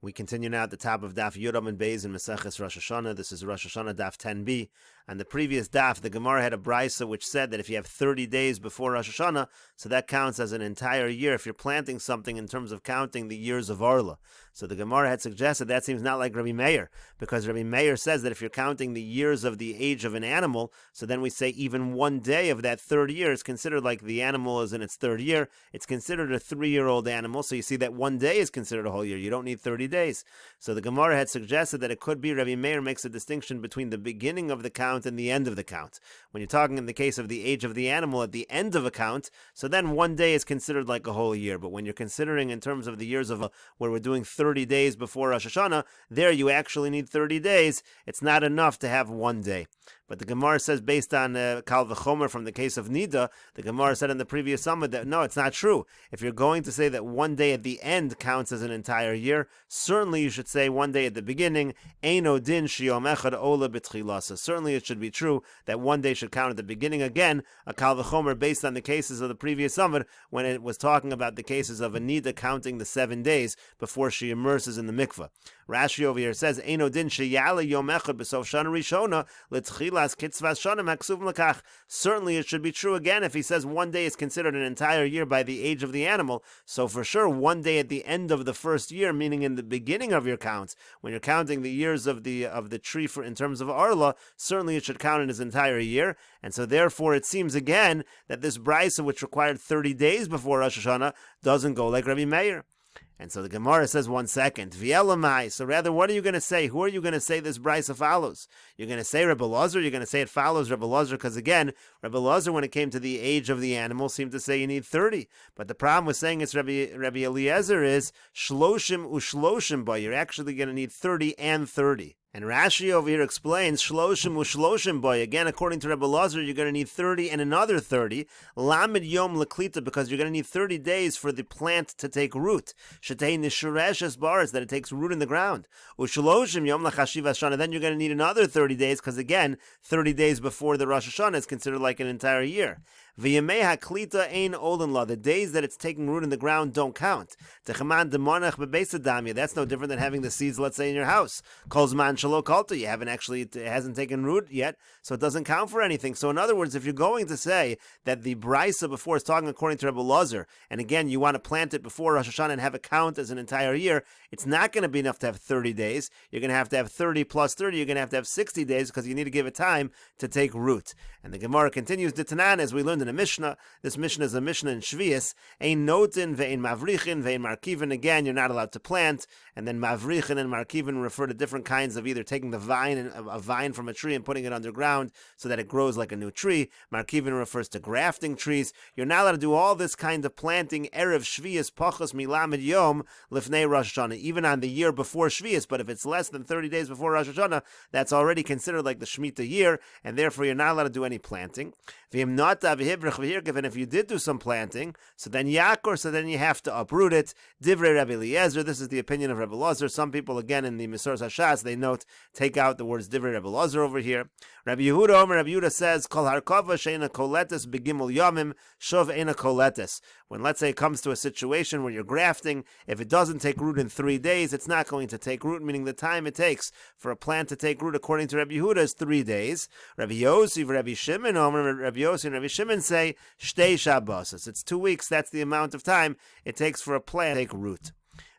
We continue now at the top of Daf Yomi in Meseches Rosh Hashana. This is Rosh Hashana Daf 10b. On the previous Daf, the Gemara had a brisa which said that if you have 30 days before Rosh Hashana, so that counts as an entire year if you're planting something in terms of counting the years of Arla. So the Gemara had suggested that seems not like Rabbi Meir, because Rabbi Meir says that if you're counting the years of the age of an animal, so then we say even one day of that third year is considered like the animal is in its third year. It's considered a 3-year-old animal, so you see that one day is considered a whole year. You don't need 30 days. So the Gemara had suggested that it could be Rabbi Meir makes a distinction between the beginning of the count and the end of the count. When you're talking in the case of the age of the animal at the end of a count, so then one day is considered like a whole year. But when you're considering in terms of the years of where we're doing 30 days before Rosh Hashana, there you actually need 30 days. It's not enough to have one day. But the Gemara says, based on Kal V'chomer from the case of Nida, the Gemara said in the previous summit that no, it's not true. If you're going to say that one day at the end counts as an entire year, certainly you should say one day at the beginning, Eino din shiyom echad ola b'tchilasa. Certainly it should be true that one day should count at the beginning. Again, a Kal V'chomer based on the cases of the previous summit, when it was talking about the cases of a Nida counting the 7 days before she immerses in the mikveh. Rashi over here says, Eino din sheyala yom echad b'sof shana rishona l'tchila. Certainly it should be true again if he says one day is considered an entire year by the age of the animal. So for sure, one day at the end of the first year, meaning in the beginning of your counts, when you're counting the years of the tree in terms of Arla, certainly it should count in his entire year. And so therefore it seems again that this brisa, which required 30 days before Rosh Hashanah, doesn't go like Rabbi Meir. And so the Gemara says, 1 second, V'elamai. So rather, what are you going to say? Who are you going to say this brisa follows? You're going to say Rebbe Elazar? You're going to say it follows Rebbe Elazar? Because again, Rebbe Elazar, when it came to the age of the animal, seemed to say you need 30. But the problem with saying it's Rabbi Eliezer is shloshim ushloshim ba. You're actually going to need 30 and 30. And Rashi over here explains shloshim ushloshim boy. Again, according to Rebbe Elazar, you're going to need 30 and another 30. Lamed yom leklita, because you're going to need 30 days for the plant to take root. Shetei nishereshes bars, that it takes root in the ground. Ushloshim yom lachashiv Hashana. Then you're going to need another 30 days, because again, 30 days before the Rosh Hashana is considered like an entire year. V'yamei haklita ein olin la. The days that it's taking root in the ground don't count. Techaman demonach bebesadamia. That's no different than having the seeds, let's say, in your house. Kolzman shalo kalta. You haven't actually, it hasn't taken root yet, so it doesn't count for anything. So in other words, if you're going to say that the brisa before is talking according to Rebbe Elazar, and again, you want to plant it before Rosh Hashanah and have it count as an entire year, it's not going to be enough to have 30 days. You're going to have 30 plus 30. You're going to have 60 days because you need to give it time to take root. And the Gemara continues, the Tanan, as we learned in a Mishnah. This Mishnah is a Mishnah in Shvius. Ein notin, ve'ein mavrichin, ve'ein markivin. Again, you're not allowed to plant. And then mavrichin and markivin refer to different kinds of either taking the a vine from a tree and putting it underground so that it grows like a new tree. Markivin refers to grafting trees. You're not allowed to do all this kind of planting erev Shvius pachos milamed yom lifnei Rosh Hashanah, even on the year before Shvius. But if it's less than 30 days before Rosh Hashanah, that's already considered like the Shemitah year, and therefore you're not allowed to do any planting. And if you did do some planting, so then yakor, so then you have to uproot it. Divrei Rabbi Eliezer, this is the opinion of Rabbi Elazar. Some people, again, in the Meseches Hashas, they note, take out the words Divrei Rabbi Elazar over here. Rabbi Yehuda says, Kol harkava she'ena koletes begimul yamim, shov ena koletes. When, let's say, it comes to a situation where you're grafting, if it doesn't take root in 3 days, it's not going to take root, meaning the time it takes for a plant to take root, according to Rabbi Yehuda, is 3 days. Rabbi Yossi, Rabbi Shimon, Rabbi Yossi and Rabbi Shimon say, Shtei Shabbos. It's 2 weeks, that's the amount of time it takes for a plant to take root.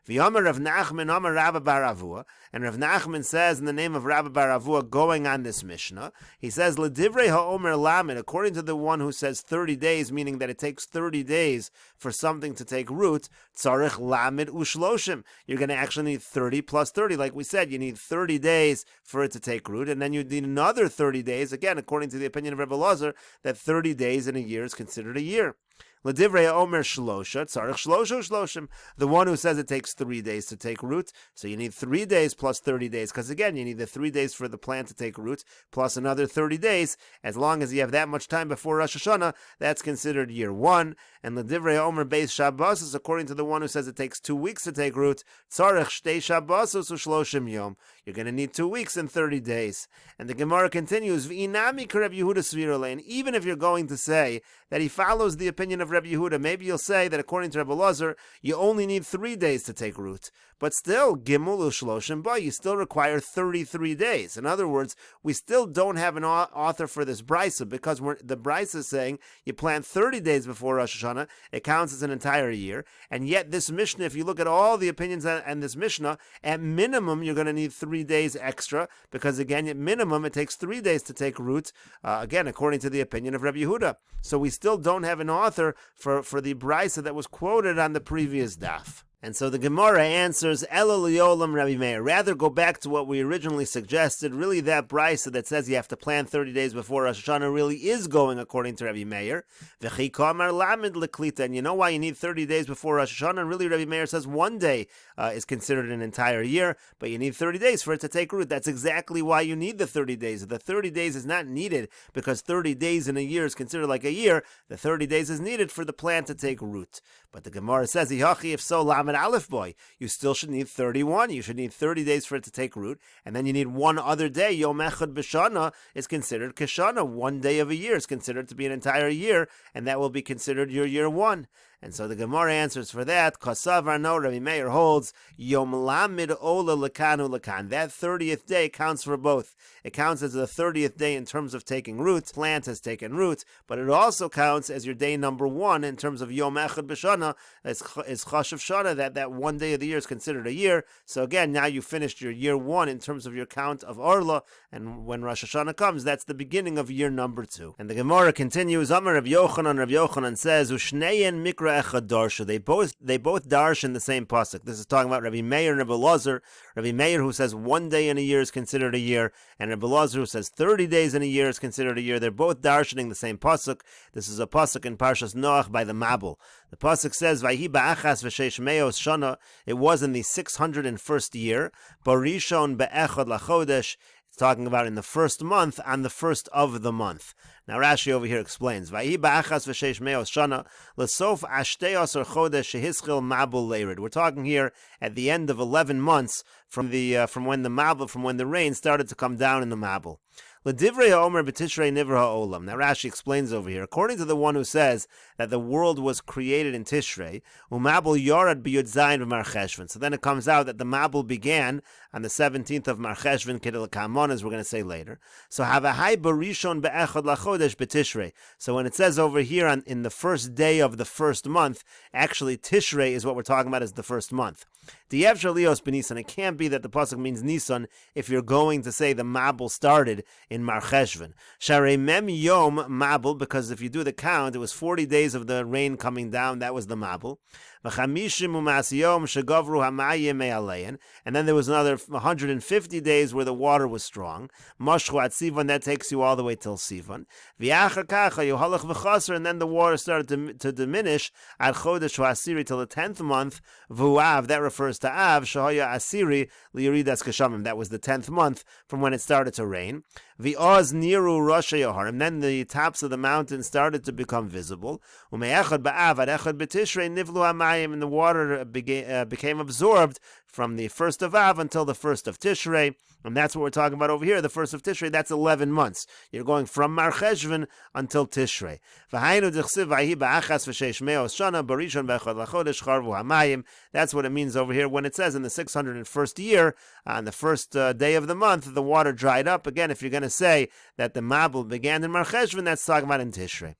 V'yomer Rav Nachman, Omer Rabba bar Avua, and Rav Nachman says in the name of Rabba bar Avua, going on this Mishnah, he says, L'divrei ha'omer lamed, according to the one who says 30 days, meaning that it takes 30 days for something to take root, tzarich lamed ushloshim. You're going to actually need 30 plus 30. Like we said, you need 30 days for it to take root, and then you need another 30 days, again, according to the opinion of Rebbe Elazar, that 30 days in a year is considered a year. L'divrei omer shlosha, tzarich shlosha shloshim. The one who says it takes 3 days to take root, so you need 3 days plus 30 days, because again, you need the 3 days for the plant to take root, plus another 30 days. As long as you have that much time before Rosh Hashanah, that's considered year 1. And l'divrei omer beis Shabbos is according to the one who says it takes 2 weeks to take root, tzarich shtei Shabbos u'shloshim yom. You're going to need 2 weeks and 30 days. And the Gemara continues, v'inami k'Reb Yehuda svirole. And even if you're going to say that he follows the opinion of of Rabbi Yehuda, maybe you'll say that according to Rabbi Elazar, you only need 3 days to take root. But still, Gimel Ushloshim Ba, you still require 33 days. In other words, we still don't have an author for this brisa, because the brisa is saying you plant 30 days before Rosh Hashanah, it counts as an entire year. And yet this Mishnah, if you look at all the opinions and this Mishnah, at minimum you're going to need 3 days extra, because again, at minimum it takes 3 days to take root, again, according to the opinion of Rabbi Yehuda. So we still don't have an author for the brisa that was quoted on the previous daf. And so the Gemara answers, Ela Liolam Rabbi Meir. Rather go back to what we originally suggested. Really, that brisa that says you have to plan 30 days before Rosh Hashanah really is going according to Rabbi Meir. V'chi kamar lamid leklita. And you know why you need 30 days before Rosh Hashanah? Really, Rabbi Meir says 1 day is considered an entire year, but you need 30 days for it to take root. That's exactly why you need the 30 days. The 30 days is not needed because 30 days in a year is considered like a year. The 30 days is needed for the plant to take root. But the Gemara says, if so, lamid aleph boy, you still should need 31. You should need 30 days for it to take root, and then you need one other day. Yom echad b'shana is considered keshana. 1 day of a year is considered to be an entire year, and that will be considered your year one. And so the Gemara answers for that. Kasav Arno, Rabbi Meir holds, Yom Lamid Ola Lekanu Lekan. That 30th day counts for both. It counts as the 30th day in terms of taking root. Plant has taken root, but it also counts as your day number 1 in terms of Yom Echad B'Shana. It's Chashav Shana, that 1 day of the year is considered a year. So again, now you finished your year 1 in terms of your count of Orla, and when Rosh Hashanah comes, that's the beginning of year number 2. And the Gemara continues, Amar Rav Yochanan says, Ushneyen Mikra Echad Darsha. They both darsh in the same pasuk. This is talking about Rabbi Meir and Rabbi Elazar. Rabbi Meir, who says 1 day in a year is considered a year, and Rabbi Elazar, who says 30 days in a year is considered a year. They're both darshaning the same pasuk. This is a pasuk in Parshas Noach by the Mabul. The pasuk says, Vayhi ba'achas v'sheish meos shana. It was in the 601st year. Barishon be'echad lachodesh. It's talking about in the first month, on the first of the month. Now Rashi over here explains, Vayhi ba'achas v'sheish meos shana l'sof ashtei asar chodesh shehischil mabul leirid. We're talking here at the end of 11 months from when the rain started to come down in the Mabul. L'divrei ha'omer b'tishrei nivra ha'olam. Now Rashi explains over here, according to the one who says that the world was created in Tishrei, u'mabul yorad b'yud zayin v'mar cheshvan. So then it comes out that the Mabul began on the 17th of Mar Cheshvan, Kedel Kamon, as we're going to say later. So havahai barishon be'echad lachodesh b'tishrei. So when it says over here in the first day of the first month, actually Tishrei is what we're talking about as the first month. Diev shalios b'Nisan. It can't be that the pasuk means Nisan if you're going to say the Mabul started in Mar Cheshvan. Sharei mem yom Mabul, because if you do the count, it was 40 days of the rain coming down. That was the Mabul. V'chamishim u'mas yom shegavru hamayim me'alein. And then there was another 150 days where the water was strong. Mashchu at Sivan, that takes you all the way till Sivan. V'yachar kacha yohalach v'chaser, and then the water started to diminish at chodesh ha'asiri till the 10th month. V'uav, that refers to Av, shahaya asiri liyuridas kashamim. That was the 10th month from when it started to rain. V'oz niru Rosh Yoharim, then the tops of the mountains started to become visible. U'me'echad ba'av ad echad b'tishrei nivlu hamayim, and the water became absorbed from the 1st of Av until the 1st of Tishrei. And that's what we're talking about over here, the 1st of Tishrei. That's 11 months. You're going from Mar Cheshvan until Tishrei. That's what it means over here when it says in the 601st year, on the first day of the month, the water dried up. Again, if you're going to say that the Mabul began in Mar Cheshvan, that's talking about in Tishrei.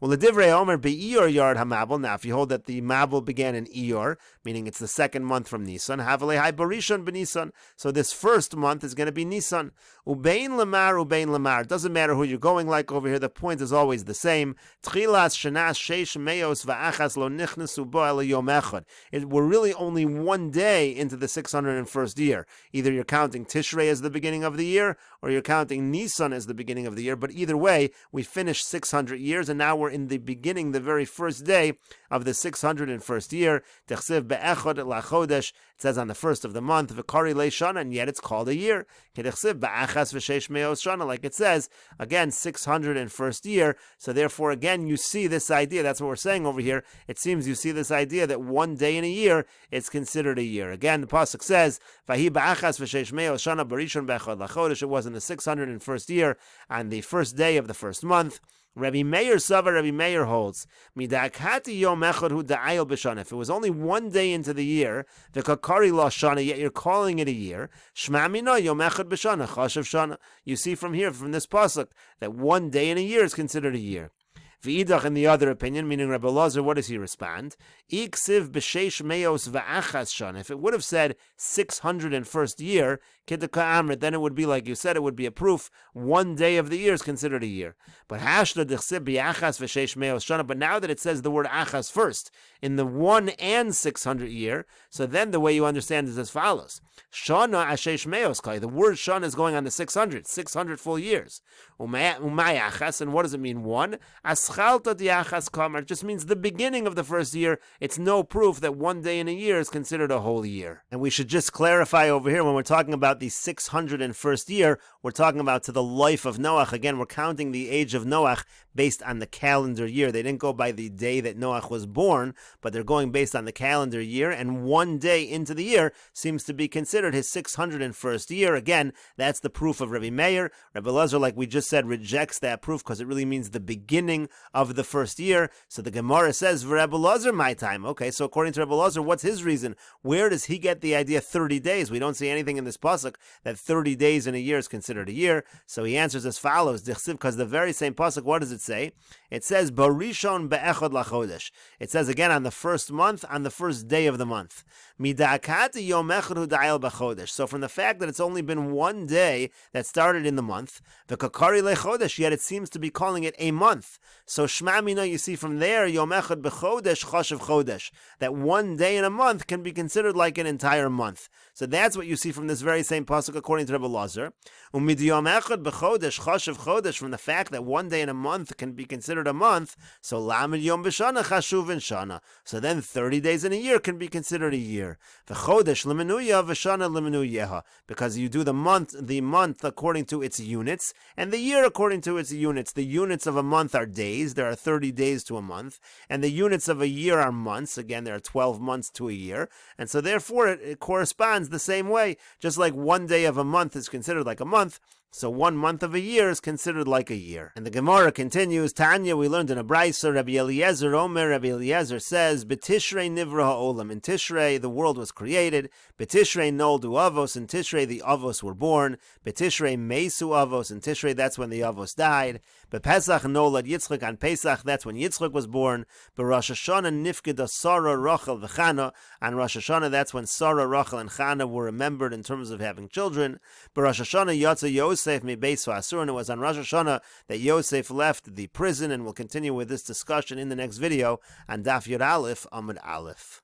Well, the Divrei Omer be'Iyor yard hamabul. Now, if you hold that the Mabul began in Iyor, meaning it's the 2nd month from Nisan, Havalei hai barishon b'Nisan. So this first month is going to be Nisan. Ubein lamar. It doesn't matter who you're going like over here. The point is always the same. Tchilas shenas sheish meos va'achas lo nichnesu bo ela yom echad. We're really only 1 day into the 601st year. Either you're counting Tishrei as the beginning of the year, or you're counting Nisan as the beginning of the year. But either way, we finished 600 years, and now we're in the beginning, the very first day of the 601st year. Techsiv be'echad lachodesh. It says on the 1st of the month, v'kari leishana, and yet it's called a year. Kedechsiv ba'achas v'sheish meos shana, like it says, again, 601st year. So therefore, again, you see this idea. That's what we're saying over here. It seems you see this idea that 1 day in a year, it's considered a year. Again, the pasuk says, v'hi ba'achas v'sheish meos shana barishon be'echad lachodesh. It was in the 601st year, on the first day of the first month. Rabbi Meir Sava, Rabbi Meir holds, Midakati Yom Echad Hu Da'ayil B'Shana. If it was only one day into the year, the Kakari Lo Shana, yet you're calling it a year, Shma Mina Yom Echad B'Shana, Chashav Shana. You see from here, from this pasuk, that one day in a year is considered a year. V'idach, in the other opinion, meaning Rabbi Elazar, what does he respond? Iksiv b'sheish meos v'achas shana. If it would have said 601st year, kidduka amrit, then it would be like you said, it would be a proof. One day of the year is considered a year. But hashla dichsib b'achas v'sheish meos shana. But now that it says the word achas first, in the 1 and 600 year, so then the way you understand is as follows. Shana ashesh meos kai. The word shana is going on to 600 full years. Umay achas, and what does it mean? 1? Aschalta diachas kamar. It just means the beginning of the first year. It's no proof that one day in a year is considered a whole year. And we should just clarify over here, when we're talking about the 601st year, we're talking about to the life of Noach. Again, we're counting the age of Noach based on the calendar year. They didn't go by the day that Noach was born, but they're going based on the calendar year, and one day into the year seems to be considered his 601st year. Again, that's the proof of Rabbi Meir. Rabbi Elazar, like we just said, rejects that proof because it really means the beginning of the first year. So the Gemara says, Rabbi Elazar, my time. Okay, so according to Rabbi Elazar, what's his reason? Where does he get the idea 30 days? We don't see anything in this pasuk that 30 days in a year is considered a year. So he answers as follows, because the very same pasuk, what does it say? It says, Barishon be'echad lachodesh. It says again, on the first month, on the first day of the month. Midakati yom echad hu da'ayil b'chodesh. So from the fact that it's only been one day that started in the month, the kakari lechodesh, yet it seems to be calling it a month. So shma mina, you see from there, yom echad b'chodesh chashav chodesh, that one day in a month can be considered like an entire month. So that's what you see from this very same pasuk according to Rabbi Elazar. Umid yom echad b'chodesh chashav chodesh, from the fact that one day in a month can be considered a month, so lamed yom b'shana chashuvin shana. So then 30 days in a year can be considered a year. V'chodesh l'menuya v'shana l'menuyeha, because you do the month according to its units, and the year according to its units. The units of a month are days. There are 30 days to a month, and the units of a year are months. Again, there are 12 months to a year, and so therefore it corresponds the same way. Just like one day of a month is considered like a month, so 1 month of a year is considered like a year. And the Gemara continues, Tanya, we learned in a Brisa, Rabbi Eliezer Omer, Rabbi Eliezer says, B'tishrei nivra ha'olam. In Tishrei, the world was created. B'tishrei noldu avos. In Tishrei, the avos were born. B'tishrei meisu avos. In Tishrei, that's when the avos died. B'pesach nolad Yitzchak. On Pesach, that's when Yitzchak was born. B'Rosh Hashana nifkeda Sarah, Rachel, v'Chana. On Rosh Hashana, that's when Sarah, Rachel, and Chana were remembered in terms of having children. B'Rosh Hashana yatsa Yosef mi beis v'asur. And it was on Rosh Hashana that Yosef left the prison, and we'll continue with this discussion in the next video on Daf Yud Aleph Amud Aleph.